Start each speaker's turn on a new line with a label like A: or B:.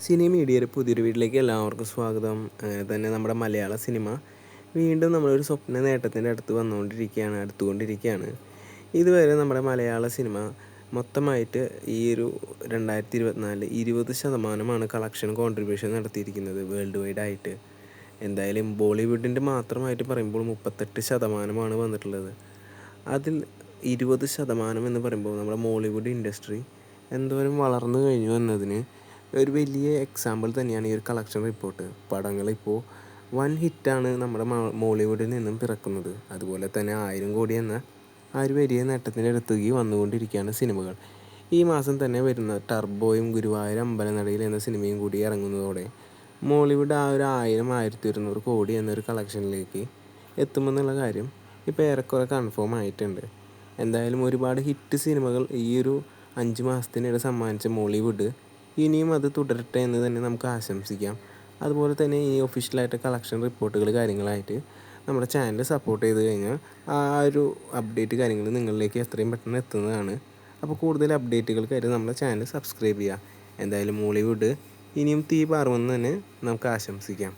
A: സിനി മീഡിയയുടെ പുതിയൊരു വീട്ടിലേക്ക് എല്ലാവർക്കും സ്വാഗതം. തന്നെ നമ്മുടെ മലയാള സിനിമ വീണ്ടും നമ്മളൊരു സ്വപ്ന നേട്ടത്തിൻ്റെ അടുത്തുകൊണ്ടിരിക്കുകയാണ്. ഇതുവരെ നമ്മുടെ മലയാള സിനിമ മൊത്തമായിട്ട് ഈ ഒരു 2024 20% കളക്ഷൻ കോൺട്രിബ്യൂഷൻ നടത്തിയിരിക്കുന്നത് വേൾഡ് വൈഡ് ആയിട്ട്. എന്തായാലും ബോളിവുഡിൻ്റെ മാത്രമായിട്ട് പറയുമ്പോൾ 38% വന്നിട്ടുള്ളത്. അതിൽ 20% എന്ന് പറയുമ്പോൾ നമ്മുടെ മോളിവുഡ് ഇൻഡസ്ട്രി എന്തോരം വളർന്നു കഴിഞ്ഞു എന്നതിന് ഒരു വലിയ എക്സാമ്പിൾ തന്നെയാണ് ഈ ഒരു കളക്ഷൻ റിപ്പോർട്ട്. പടങ്ങളിപ്പോൾ വൻ ഹിറ്റാണ് നമ്മുടെ മോളിവുഡിൽ നിന്നും പിറക്കുന്നത്. അതുപോലെ തന്നെ 1000 കോടി എന്ന ആ ഒരു വലിയ നേട്ടത്തിൻ്റെ അടുത്തേക്ക് വന്നുകൊണ്ടിരിക്കുകയാണ് സിനിമകൾ. ഈ മാസം തന്നെ വരുന്ന ടർബോയും ഗുരുവായൂർ അമ്പലനടയിൽ എന്ന സിനിമയും കൂടി ഇറങ്ങുന്നതോടെ മോളിവുഡ് ആ ഒരു 1000-1100 കോടി എന്നൊരു കളക്ഷനിലേക്ക് എത്തുമെന്നുള്ള കാര്യം ഇപ്പോൾ ഏറെക്കുറെ കൺഫേം ആയിട്ടുണ്ട്. എന്തായാലും ഒരുപാട് ഹിറ്റ് സിനിമകൾ ഈ ഒരു 5 മാസത്തിനിടെ സമ്മാനിച്ച മോളിവുഡ് ഇനിയും അത് തുടരട്ടെ എന്ന് തന്നെ നമുക്ക് ആശംസിക്കാം. അതുപോലെ തന്നെ ഈ ഒഫീഷ്യലായിട്ട് കളക്ഷൻ റിപ്പോർട്ടുകൾ കാര്യങ്ങളായിട്ട് നമ്മുടെ ചാനൽ സപ്പോർട്ട് ചെയ്ത് കഴിഞ്ഞാൽ ആ ഒരു അപ്ഡേറ്റ് കാര്യങ്ങൾ നിങ്ങളിലേക്ക് എത്രയും പെട്ടെന്ന് എത്തുന്നതാണ്. അപ്പോൾ കൂടുതൽ അപ്ഡേറ്റുകൾക്കായിട്ട് നമ്മുടെ ചാനൽ സബ്സ്ക്രൈബ് ചെയ്യുക. എന്തായാലും മോളിവുഡ് ഇനിയും തീ പാറുമെന്ന് തന്നെ നമുക്ക് ആശംസിക്കാം.